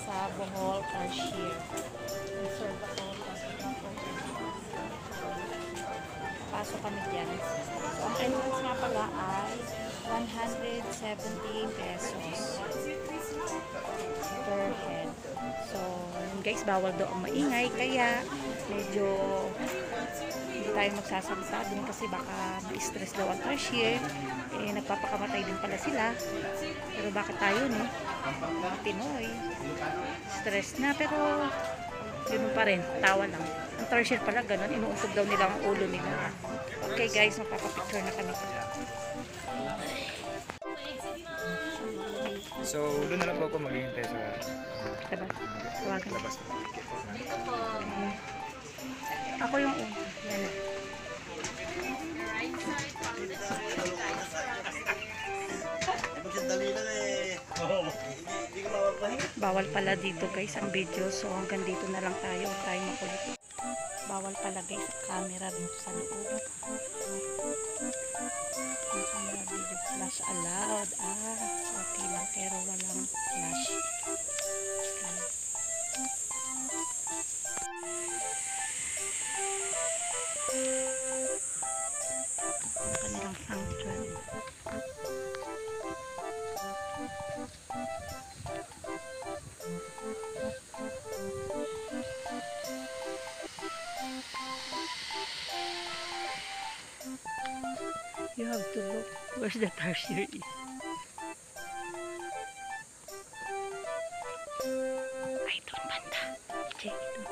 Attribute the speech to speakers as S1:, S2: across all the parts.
S1: sa Bohol Cashier. Reserve ako. Pasok kami dyan. So, ang entrance nga pala ay 170 pesos per head. So, yun guys, bawal daw ang maingay. Kaya, medyo hindi tayo magsasalita dun kasi baka ma-stress daw ang cashier. Eh, nagpapakamatay din pala sila. Pero bakit tayo, no? Mga Pinoy. Stress na, pero ganoon pa rin. Tawa lang. Ang cashier pala, ganun. Inuuntog daw nila ang ulo nila. Okay guys, magpapapicture na kami.
S2: So, doon na lang po ako maghihintay sa
S1: Labas. Tawagan.
S2: labas.
S1: Ako yung una. Yan. Bawal pala dito guys ang video. So hanggang dito na lang tayo. Huwag tayo makulit. Bawal pala guys ang camera dito sa loob. Ang camera video flash allowed. Okay lang pero walang flash. Okay. Ang kanilang function. You have to look where's the cashier is. Ay, doon banda. Check ito.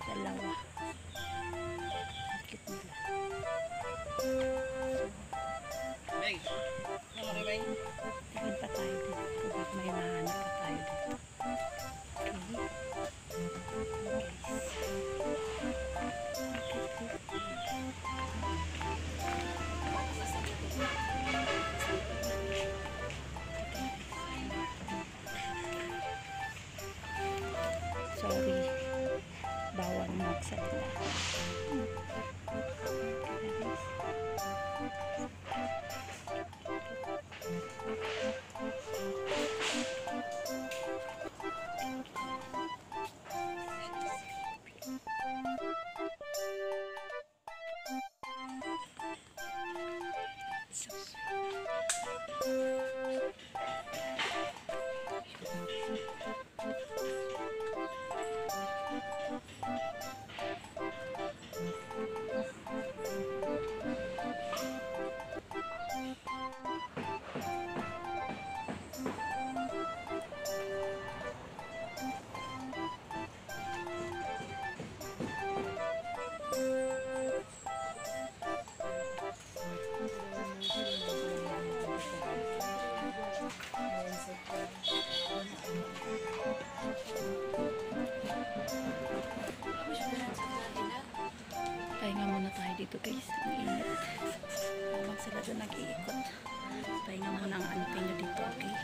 S1: Dalawa. Cute nila. Tingin pa tayo dito. Kung may mahanap pa tayo dito. Sorry. Bawal magsalita. dito guys. Ang init. Habang sila doon nag-iikot. Pahinga muna ang auntie nyo dito, okay?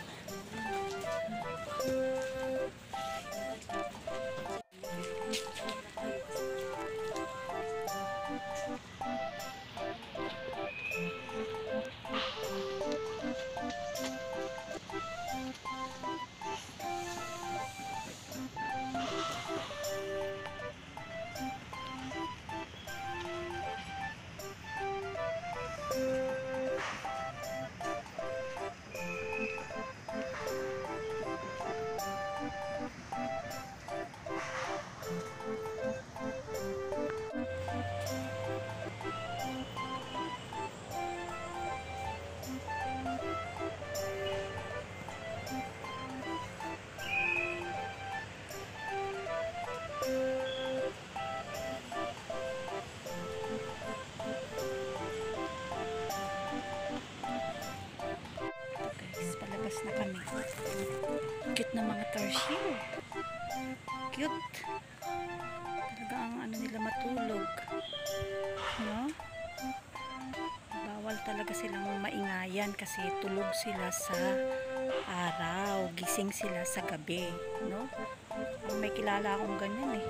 S1: Na kami. Cute na mga tarsier. Cute. Talaga ang ano nila matulog. No? Bawal talaga silang maingayan kasi tulog sila sa araw. Gising sila sa gabi. No? May kilala akong ganyan eh.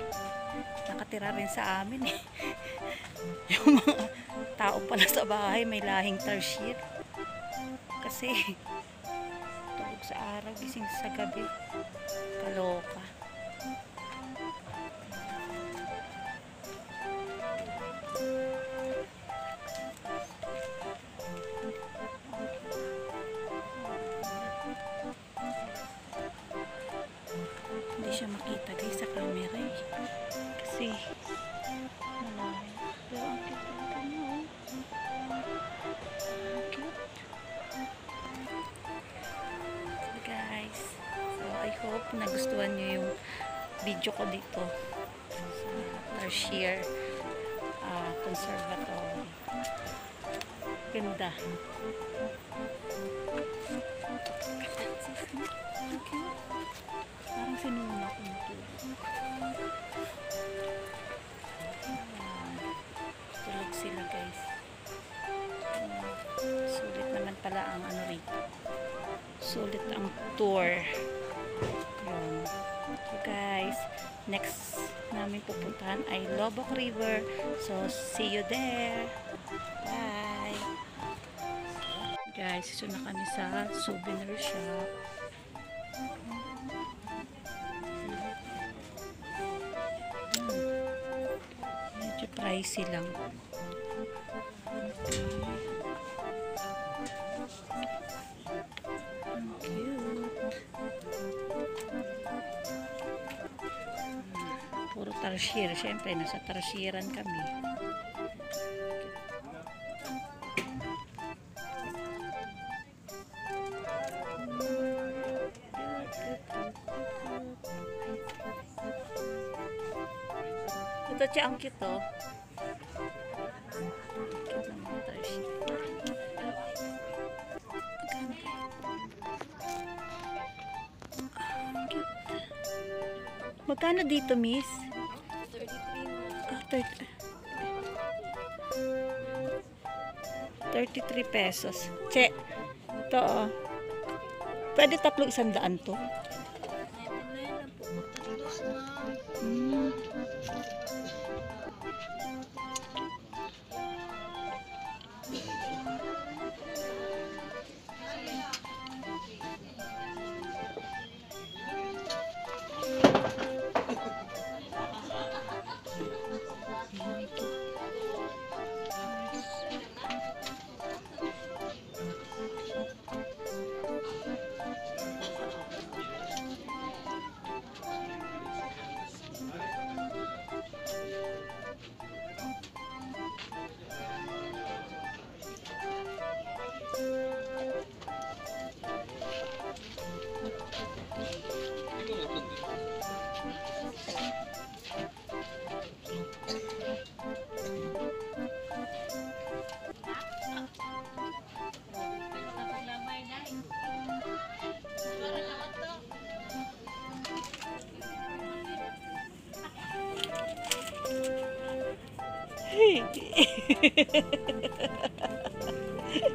S1: Nakatira rin sa amin eh. Yung mga tao pala sa bahay may lahing tarsier. Kasi sa araw, gising sa gabi. Kaloka. Hindi siya makita guys sa camera eh. Kasi malayo. Pero ang cute mo. Ang cute. Guys, so I hope nagustuhan nyo yung video ko dito sa Tarsier Conservatory. Ganda. Parang sinuna ko nito. Tulog sila guys. Sulit naman pala ang ano rito. Sulit ang tour. Yun. So guys, next namin pupuntahan ay Lobok River. So, see you there. Bye! Guys, ito na kami sa souvenir shop. Medyo pricey lang. Puro tarsier. Siyempre, nasa tarsieran kami. Ito siya ang cute oh. Cute ng mga tarsier. Magkano dito, miss? 33 pesos. Che. Ito, oh. Pwede 300 to? Hmm.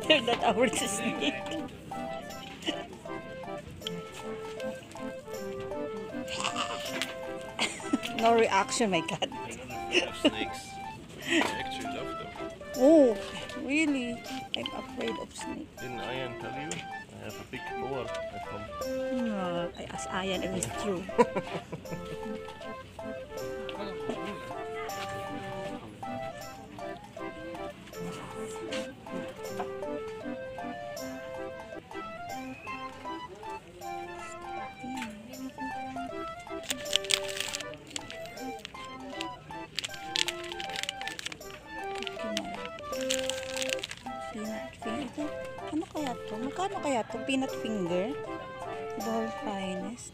S1: They're not our snake. No reaction, my cat.
S3: Snakes. I actually love them.
S1: Oh, really? I'm afraid of snake.
S3: Didn't Ian tell you? I have a big boa at home.
S1: No, I asked Ayan if it's true. Peanut finger. Ano kaya to? Magkano kaya to? Peanut finger? The whole finest.